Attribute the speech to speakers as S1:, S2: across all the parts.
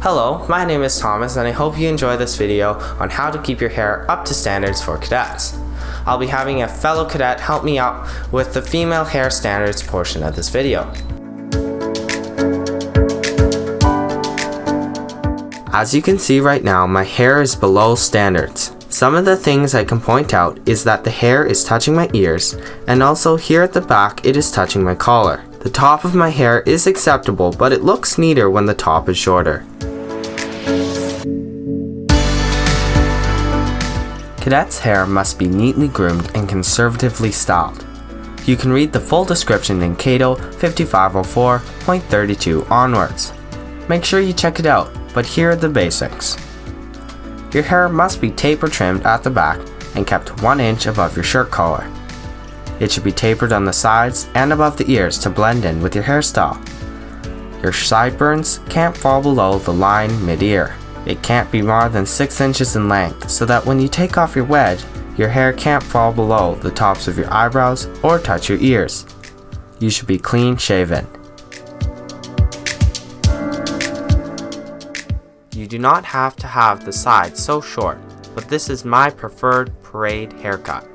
S1: Hello, my name is Thomas and I hope you enjoy this video on how to keep your hair up to standards for cadets. I'll be having a fellow cadet help me out with the female hair standards portion of this video. As you can see right now, my hair is below standards. Some of the things I can point out is that the hair is touching my ears, and also here at the back it is touching my collar. The top of my hair is acceptable, but it looks neater when the top is shorter. Cadets' hair must be neatly groomed and conservatively styled. You can read the full description in CATO 5504.32 onwards. Make sure you check it out, but here are the basics. Your hair must be taper trimmed at the back and kept 1 inch above your shirt collar. It should be tapered on the sides and above the ears to blend in with your hairstyle. Your sideburns can't fall below the line mid-ear. It can't be more than 6 inches in length so that when you take off your wedge, your hair can't fall below the tops of your eyebrows or touch your ears. You should be clean shaven. You do not have to have the sides so short, but this is my preferred parade haircut.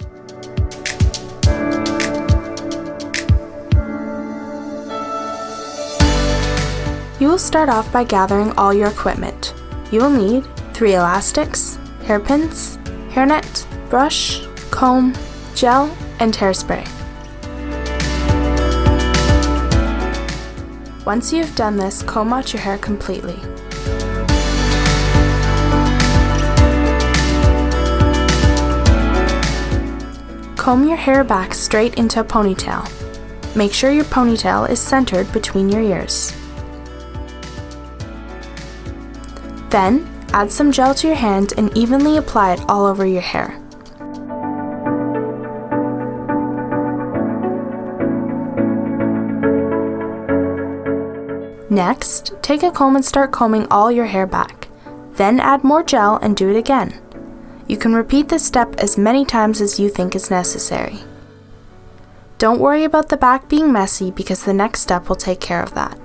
S2: You will start off by gathering all your equipment. You will need 3 elastics, hairpins, hairnet, brush, comb, gel, and hairspray. Once you have done this, comb out your hair completely. Comb your hair back straight into a ponytail. Make sure your ponytail is centered between your ears. Then, add some gel to your hand and evenly apply it all over your hair. Next, take a comb and start combing all your hair back. Then add more gel and do it again. You can repeat this step as many times as you think is necessary. Don't worry about the back being messy because the next step will take care of that.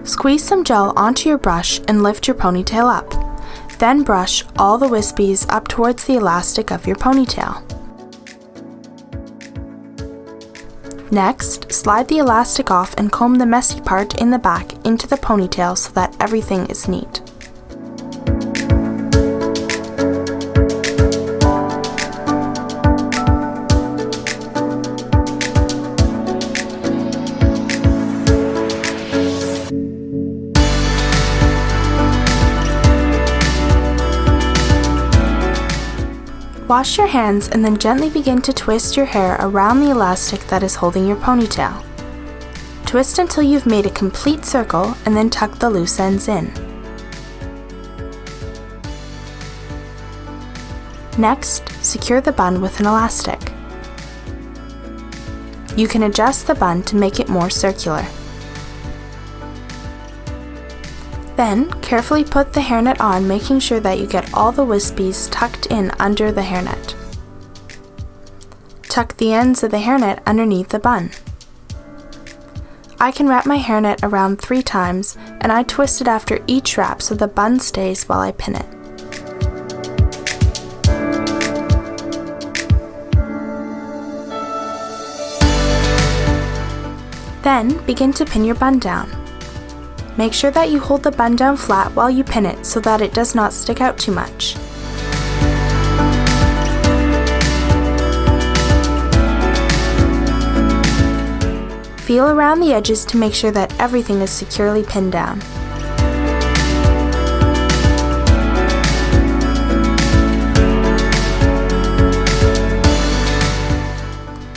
S2: Squeeze some gel onto your brush and lift your ponytail up. Then brush all the wispies up towards the elastic of your ponytail. Next, slide the elastic off and comb the messy part in the back into the ponytail so that everything is neat. Wash your hands and then gently begin to twist your hair around the elastic that is holding your ponytail. Twist until you've made a complete circle and then tuck the loose ends in. Next, secure the bun with an elastic. You can adjust the bun to make it more circular. Then, carefully put the hairnet on, making sure that you get all the wispies tucked in under the hairnet. Tuck the ends of the hairnet underneath the bun. I can wrap my hairnet around 3 times, and I twist it after each wrap so the bun stays while I pin it. Then, begin to pin your bun down. Make sure that you hold the bun down flat while you pin it so that it does not stick out too much. Feel around the edges to make sure that everything is securely pinned down.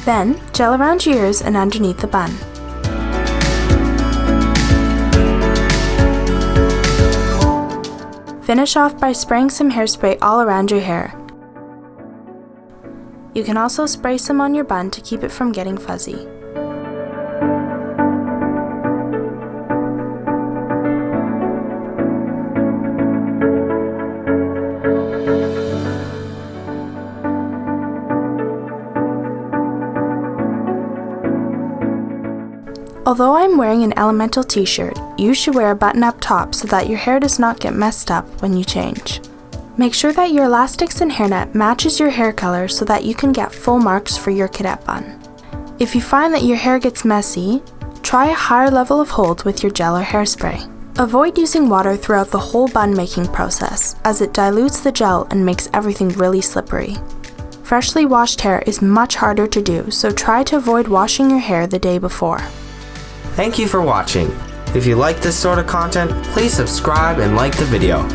S2: Then, gel around your ears and underneath the bun. Finish off by spraying some hairspray all around your hair. You can also spray some on your bun to keep it from getting fuzzy. Although I'm wearing an elemental t-shirt, you should wear a button-up top so that your hair does not get messed up when you change. Make sure that your elastics and hairnet matches your hair color so that you can get full marks for your cadet bun. If you find that your hair gets messy, try a higher level of hold with your gel or hairspray. Avoid using water throughout the whole bun making process, as it dilutes the gel and makes everything really slippery. Freshly washed hair is much harder to do, so try to avoid washing your hair the day before.
S1: Thank you for watching. If you like this sort of content, please subscribe and like the video.